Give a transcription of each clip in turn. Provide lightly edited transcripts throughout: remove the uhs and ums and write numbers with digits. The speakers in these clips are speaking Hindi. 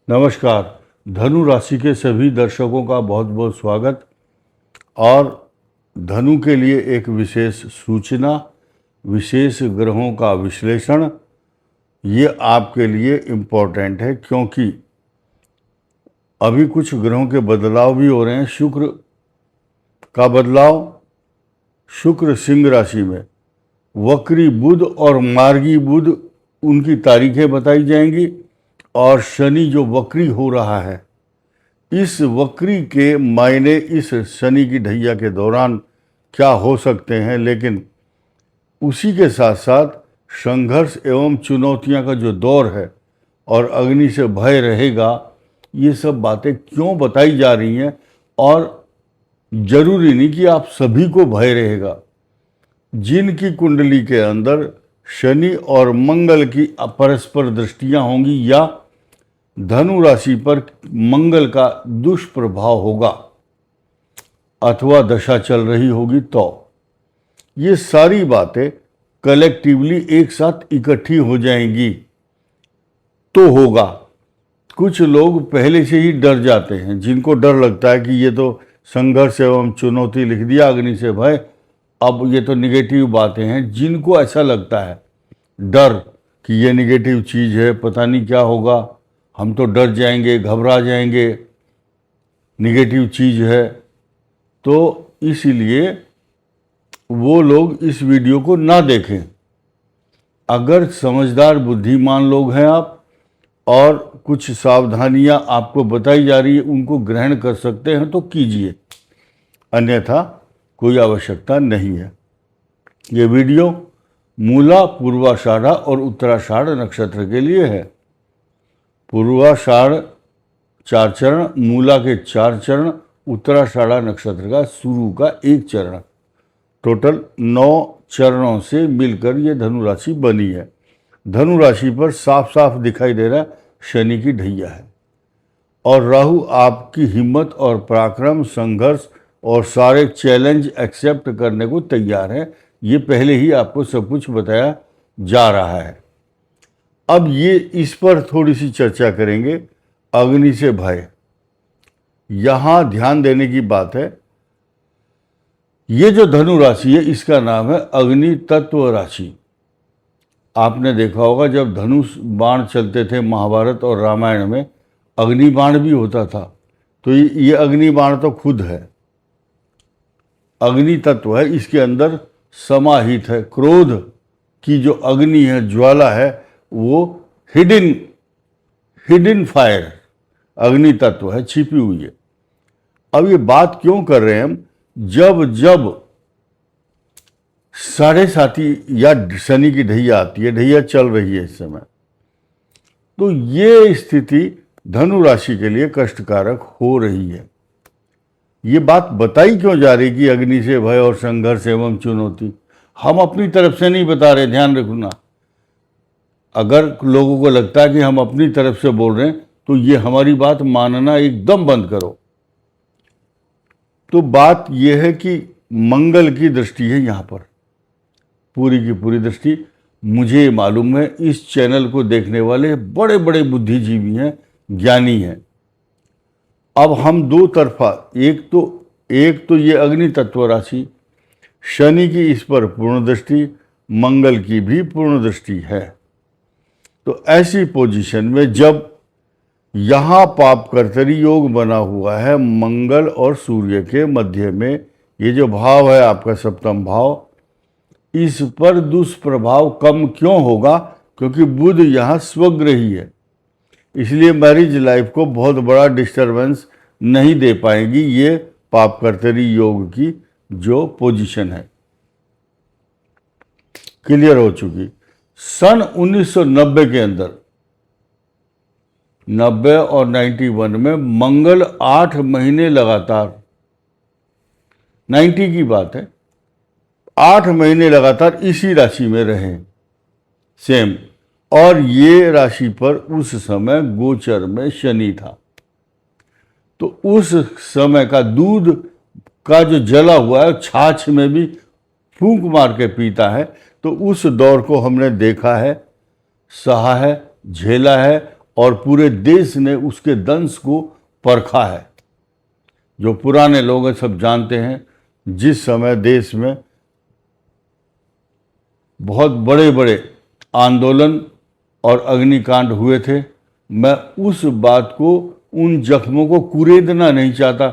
नमस्कार। धनु राशि के सभी दर्शकों का बहुत बहुत स्वागत। और धनु के लिए एक विशेष सूचना, विशेष ग्रहों का विश्लेषण, ये आपके लिए इम्पोर्टेंट है क्योंकि अभी कुछ ग्रहों के बदलाव भी हो रहे हैं। शुक्र का बदलाव, शुक्र सिंह राशि में, वक्री बुध और मार्गी बुध, उनकी तारीखें बताई जाएंगी। और शनि जो वक्री हो रहा है, इस वक्री के मायने इस शनि की ढैया के दौरान क्या हो सकते हैं, लेकिन उसी के साथ साथ संघर्ष एवं चुनौतियां का जो दौर है और अग्नि से भय रहेगा, ये सब बातें क्यों बताई जा रही हैं। और जरूरी नहीं कि आप सभी को भय रहेगा। जिनकी कुंडली के अंदर शनि और मंगल की परस्पर दृष्टियां होंगी या धनु राशि पर मंगल का दुष्प्रभाव होगा अथवा दशा चल रही होगी, तो ये सारी बातें कलेक्टिवली एक साथ इकट्ठी हो जाएंगी तो होगा। कुछ लोग पहले से ही डर जाते हैं, जिनको डर लगता है कि ये तो संघर्ष एवं चुनौती लिख दिया, अग्नि से भय, अब ये तो निगेटिव बातें हैं। जिनको ऐसा लगता है डर कि ये निगेटिव चीज़ है, पता नहीं क्या होगा, हम तो डर जाएंगे, घबरा जाएंगे, निगेटिव चीज़ है, तो इसीलिए वो लोग इस वीडियो को ना देखें। अगर समझदार बुद्धिमान लोग हैं आप और कुछ सावधानियां आपको बताई जा रही है, उनको ग्रहण कर सकते हैं तो कीजिए, अन्यथा कोई आवश्यकता नहीं है। ये वीडियो मूला, पूर्वाषाढ़ और उत्तराषाढ़ नक्षत्र के लिए है। पूर्वाषाढ़ 4 चरण, मूला के 4 चरण, उत्तराषाढ़ नक्षत्र का शुरू का 1 चरण, टोटल 9 चरणों से मिलकर ये धनु राशि बनी है। धनु राशि पर साफ साफ दिखाई दे रहा है शनि की ढैया है और राहु आपकी हिम्मत और पराक्रम, संघर्ष और सारे चैलेंज एक्सेप्ट करने को तैयार है। ये पहले ही आपको सब कुछ बताया जा रहा है। अब ये इस पर थोड़ी सी चर्चा करेंगे। अग्नि से भय, यहाँ ध्यान देने की बात है, ये जो धनु राशि है इसका नाम है अग्नि तत्व राशि। आपने देखा होगा जब धनुष बाण चलते थे महाभारत और रामायण में, अग्नि बाण भी होता था, तो ये अग्नि बाण तो खुद है, अग्नि तत्व है, इसके अंदर समाहित है। क्रोध की जो अग्नि है, ज्वाला है, वो हिडन फायर अग्नि तत्व है, छिपी हुई है। अब ये बात क्यों कर रहे हैं हम, जब साढ़े साथी या शनि की ढैया आती है, ढैया चल रही है इस समय, तो ये स्थिति धनु राशि के लिए कष्टकारक हो रही है। ये बात बताई क्यों जा रही कि अग्नि से भय और संघर्ष एवं चुनौती, हम अपनी तरफ से नहीं बता रहे, ध्यान रखना। अगर लोगों को लगता है कि हम अपनी तरफ से बोल रहे हैं तो ये हमारी बात मानना एकदम बंद करो। तो बात यह है कि मंगल की दृष्टि है यहाँ पर, पूरी की पूरी दृष्टि। मुझे मालूम है इस चैनल को देखने वाले बड़े बड़े बुद्धिजीवी हैं, ज्ञानी हैं। अब हम दो तरफा, एक तो ये अग्नि तत्व राशि, शनि की इस पर पूर्ण दृष्टि, मंगल की भी पूर्ण दृष्टि है। तो ऐसी पोजीशन में जब यहाँ पाप कर्तरी योग बना हुआ है मंगल और सूर्य के मध्य में, ये जो भाव है आपका सप्तम भाव, इस पर दुष्प्रभाव कम क्यों होगा, क्योंकि बुध यहाँ स्वग्रही है, इसलिए मैरिज लाइफ को बहुत बड़ा डिस्टरबेंस नहीं दे पाएगी ये पाप कर्तरी योग की जो पोजीशन है। क्लियर हो चुकी। सन 1990 के अंदर, 90 और 91 में मंगल 8 महीने लगातार, 90 की बात है, 8 महीने लगातार इसी राशि में रहे सेम, और ये राशि पर उस समय गोचर में शनि था। तो उस समय का दूध का जो जला हुआ है, छाछ में भी फूंक मार के पीता है, तो उस दौर को हमने देखा है, सहा है, झेला है और पूरे देश ने उसके दंश को परखा है। जो पुराने लोग हैं सब जानते हैं, जिस समय देश में बहुत बड़े बड़े आंदोलन और अग्निकांड हुए थे, मैं उस बात को, उन जख्मों को कुरेदना नहीं चाहता।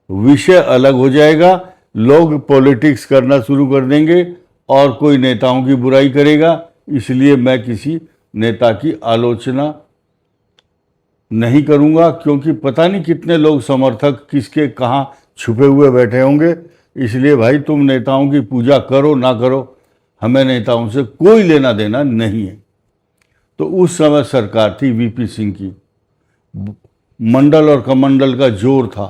विषय अलग हो जाएगा, लोग पॉलिटिक्स करना शुरू कर देंगे और कोई नेताओं की बुराई करेगा, इसलिए मैं किसी नेता की आलोचना नहीं करूंगा, क्योंकि पता नहीं कितने लोग समर्थक किसके कहाँ छुपे हुए बैठे होंगे। इसलिए भाई तुम नेताओं की पूजा करो ना करो, हमें नेताओं से कोई लेना देना नहीं है। तो उस समय सरकार थी वीपी सिंह की, मंडल और कमंडल का जोर था।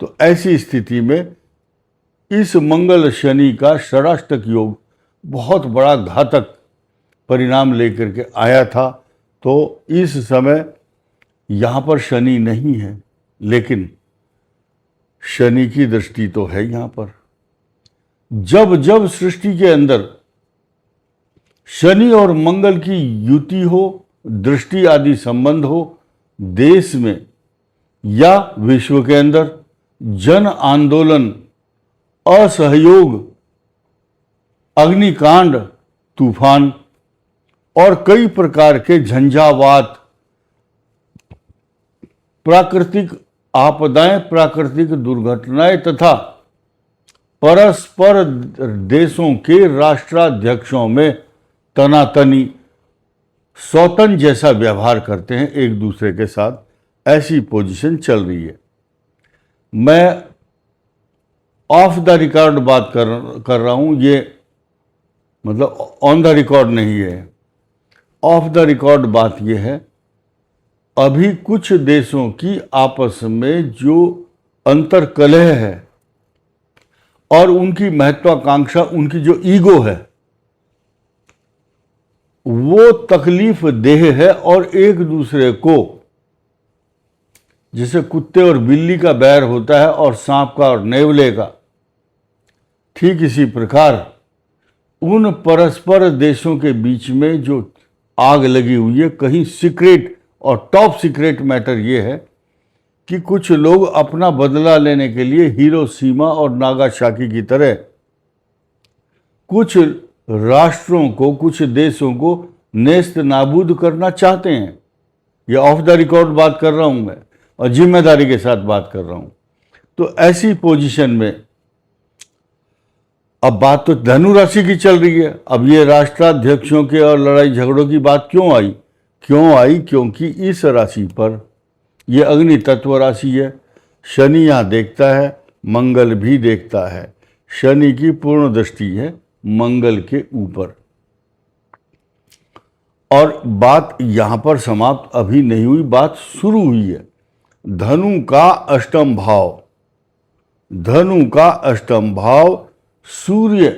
तो ऐसी स्थिति में इस मंगल शनि का षडाष्टक योग बहुत बड़ा घातक परिणाम लेकर के आया था। तो इस समय यहाँ पर शनि नहीं है, लेकिन शनि की दृष्टि तो है यहाँ पर। जब जब सृष्टि के अंदर शनि और मंगल की युति हो, दृष्टि आदि संबंध हो, देश में या विश्व के अंदर जन आंदोलन, असहयोग, अग्निकांड, तूफान और कई प्रकार के झंझावात, प्राकृतिक आपदाएं, प्राकृतिक दुर्घटनाएं तथा परस्पर देशों के राष्ट्राध्यक्षों में तनातनी, सौतन जैसा व्यवहार करते हैं एक दूसरे के साथ, ऐसी पोजीशन चल रही है। मैं ऑफ द रिकॉर्ड बात कर रहा हूं, ये मतलब ऑन द रिकॉर्ड नहीं है। ऑफ द रिकॉर्ड बात यह है, अभी कुछ देशों की आपस में जो अंतर्कलह है और उनकी महत्वाकांक्षा, उनकी जो ईगो है, वो तकलीफ देह है और एक दूसरे को, जैसे कुत्ते और बिल्ली का बैर होता है और सांप का और नेवले का, ठीक इसी प्रकार उन परस्पर देशों के बीच में जो आग लगी हुई है, कहीं सीक्रेट और टॉप सीक्रेट मैटर ये है कि कुछ लोग अपना बदला लेने के लिए हिरोशिमा और नागासाकी की तरह कुछ राष्ट्रों को, कुछ देशों को नेस्त नाबूद करना चाहते हैं। ये ऑफ द रिकॉर्ड बात कर रहा हूं मैं और जिम्मेदारी के साथ बात कर रहा हूं। तो ऐसी पोजीशन में अब बात तो धनु राशि की चल रही है। अब ये राष्ट्राध्यक्षों के और लड़ाई झगड़ों की बात क्यों आई? क्योंकि इस राशि पर यह अग्नि तत्व राशि है। शनि यहाँ देखता है, मंगल भी देखता है। शनि की पूर्ण दृष्टि है मंगल के ऊपर। और बात यहाँ पर समाप्त अभी नहीं हुई, बात शुरू हुई है। धनु का अष्टम भाव, धनु का अष्टम भाव सूर्य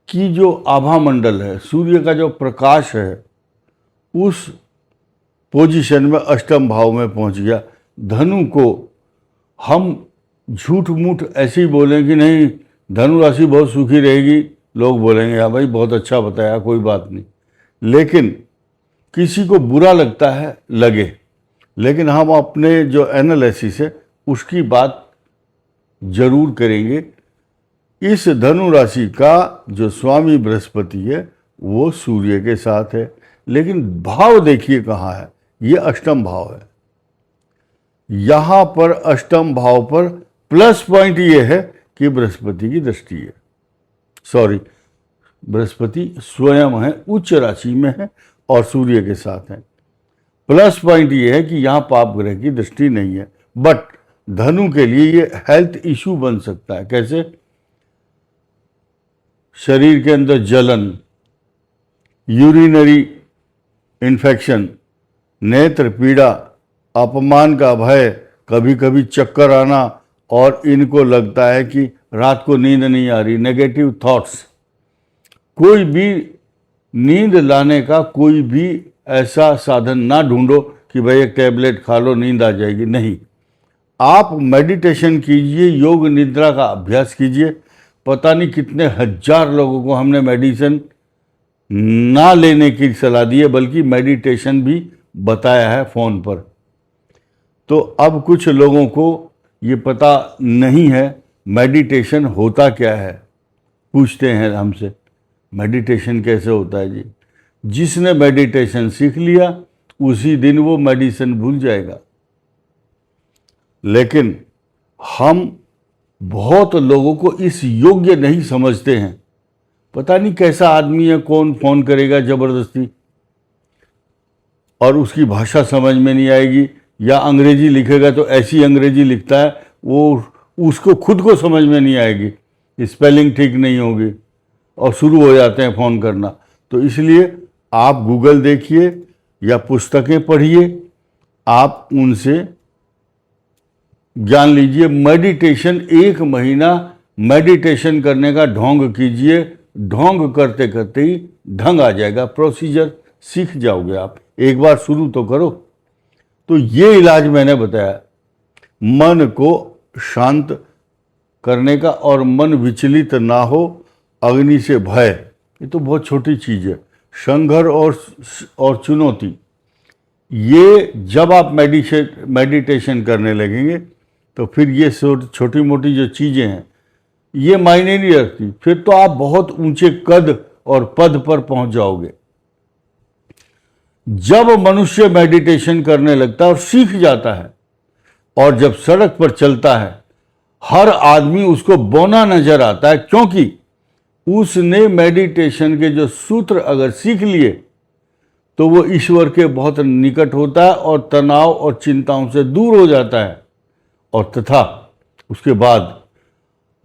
की जो आभा मंडल है, सूर्य का जो प्रकाश है, उस पोजीशन में अष्टम भाव में पहुंच गया। धनु को हम झूठ मूठ ऐसे ही बोलें कि नहीं धनु राशि बहुत सुखी रहेगी, लोग बोलेंगे हाँ भाई बहुत अच्छा बताया, कोई बात नहीं। लेकिन किसी को बुरा लगता है लगे, लेकिन हम अपने जो एनालिसिस है उसकी बात जरूर करेंगे। इस धनु राशि का जो स्वामी बृहस्पति है वो सूर्य के साथ है, लेकिन भाव देखिए कहाँ है, ये अष्टम भाव है। यहां पर अष्टम भाव पर प्लस पॉइंट ये है कि बृहस्पति की दृष्टि है। सॉरी, बृहस्पति स्वयं है, उच्च राशि में है और सूर्य के साथ है। प्लस पॉइंट ये है कि यहां पाप ग्रह की दृष्टि नहीं है। बट धनु के लिए ये हेल्थ इशू बन सकता है। कैसे? शरीर के अंदर जलन, यूरिनरी इन्फेक्शन, नेत्र पीड़ा, अपमान का भय, कभी कभी चक्कर आना, और इनको लगता है कि रात को नींद नहीं आ रही, नेगेटिव थॉट्स। कोई भी नींद लाने का कोई भी ऐसा साधन ना ढूंढो कि भाई एक टैबलेट खा लो नींद आ जाएगी, नहीं। आप मेडिटेशन कीजिए, योग निद्रा का अभ्यास कीजिए। पता नहीं कितने हजार लोगों को हमने मेडिसिन ना लेने की सलाह दी है, बल्कि मेडिटेशन भी बताया है फ़ोन पर। तो अब कुछ लोगों को ये पता नहीं है मेडिटेशन होता क्या है। पूछते हैं हमसे मेडिटेशन कैसे होता है जी। जिसने मेडिटेशन सीख लिया उसी दिन वो मेडिसिन भूल जाएगा। लेकिन हम बहुत लोगों को इस योग्य नहीं समझते हैं। पता नहीं कैसा आदमी है, कौन फ़ोन करेगा ज़बरदस्ती और उसकी भाषा समझ में नहीं आएगी, या अंग्रेजी लिखेगा तो ऐसी अंग्रेजी लिखता है वो उसको खुद को समझ में नहीं आएगी, स्पेलिंग ठीक नहीं होगी और शुरू हो जाते हैं फ़ोन करना। तो इसलिए आप गूगल देखिए या पुस्तकें पढ़िए, आप उनसे ज्ञान लीजिए। मेडिटेशन 1 महीना मेडिटेशन करने का ढोंग कीजिए, ढोंग करते करते ही ढंग आ जाएगा, प्रोसीजर सीख जाओगे आप। एक बार शुरू तो करो। तो ये इलाज मैंने बताया मन को शांत करने का, और मन विचलित ना हो, अग्नि से भय, ये तो बहुत छोटी चीज़ है। संघर्ष और चुनौती, ये जब आप मेडिटेशन करने लगेंगे तो फिर ये छोटी मोटी जो चीज़ें हैं ये मायने नहीं रखती। फिर तो आप बहुत ऊंचे कद और पद पर पहुंच जाओगे। जब मनुष्य मेडिटेशन करने लगता है और सीख जाता है, और जब सड़क पर चलता है, हर आदमी उसको बौना नजर आता है, क्योंकि उसने मेडिटेशन के जो सूत्र अगर सीख लिए तो वो ईश्वर के बहुत निकट होता है और तनाव और चिंताओं से दूर हो जाता है। और तथा उसके बाद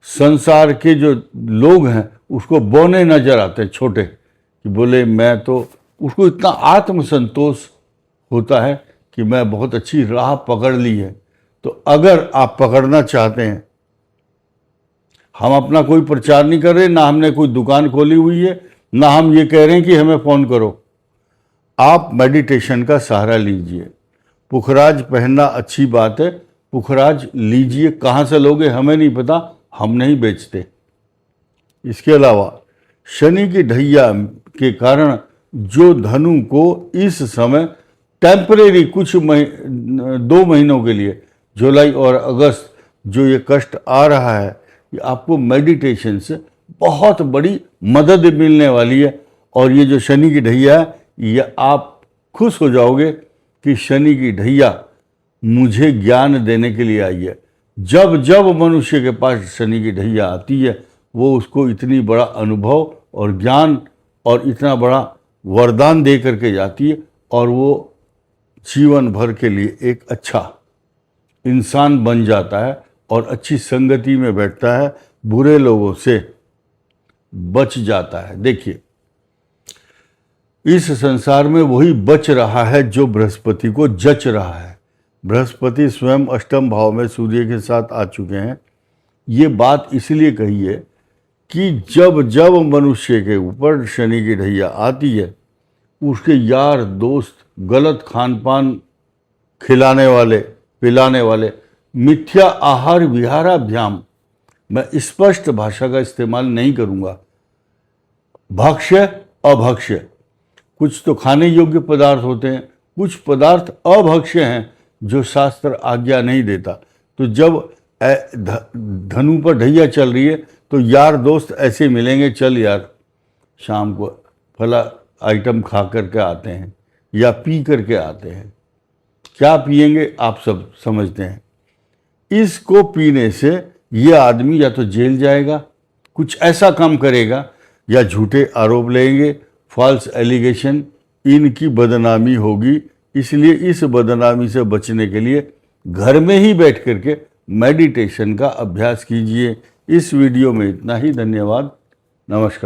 संसार के जो लोग हैं उसको बौने नजर आते हैं, छोटे, कि बोले मैं तो, उसको इतना आत्मसंतोष होता है कि मैं बहुत अच्छी राह पकड़ ली है। तो अगर आप पकड़ना चाहते हैं, हम अपना कोई प्रचार नहीं कर रहे, ना हमने कोई दुकान खोली हुई है, ना हम ये कह रहे हैं कि हमें फ़ोन करो। आप मेडिटेशन का सहारा लीजिए। पुखराज पहनना अच्छी बात है, पुखराज लीजिए। कहाँ से लोगे हमें नहीं पता, हम नहीं बेचते। इसके अलावा शनि की ढैया के कारण जो धनु को इस समय टेम्परेरी कुछ 2 महीनों के लिए, जुलाई और अगस्त, जो ये कष्ट आ रहा है, ये आपको मेडिटेशन से बहुत बड़ी मदद मिलने वाली है। और ये जो शनि की ढैया है, ये आप खुश हो जाओगे कि शनि की ढैया मुझे ज्ञान देने के लिए आई है। जब जब मनुष्य के पास शनि की ढैया आती है, वो उसको इतनी बड़ा अनुभव और ज्ञान और इतना बड़ा वरदान दे करके जाती है, और वो जीवन भर के लिए एक अच्छा इंसान बन जाता है और अच्छी संगति में बैठता है, बुरे लोगों से बच जाता है। देखिए, इस संसार में वही बच रहा है जो बृहस्पति को जच रहा है। बृहस्पति स्वयं अष्टम भाव में सूर्य के साथ आ चुके हैं। ये बात इसलिए कही है कि जब जब मनुष्य के ऊपर शनि की ढैया आती है, उसके यार दोस्त, गलत खान पान खिलाने वाले, पिलाने वाले, मिथ्या आहार विहाराभ्याम, मैं स्पष्ट भाषा का इस्तेमाल नहीं करूँगा, भक्ष्य अभक्ष्य, कुछ तो खाने योग्य पदार्थ होते हैं, कुछ पदार्थ अभक्ष्य हैं जो शास्त्र आज्ञा नहीं देता। तो जब धनु पर ढैया चल रही है तो यार दोस्त ऐसे मिलेंगे, चल यार शाम को फला आइटम खा करके आते हैं या पी करके आते हैं। क्या पिएंगे आप सब समझते हैं। इसको पीने से ये आदमी या तो जेल जाएगा, कुछ ऐसा काम करेगा, या झूठे आरोप लेंगे, फॉल्स एलिगेशन, इनकी बदनामी होगी। इसलिए इस बदनामी से बचने के लिए घर में ही बैठ करके मेडिटेशन का अभ्यास कीजिए। इस वीडियो में इतना ही। धन्यवाद, नमस्कार।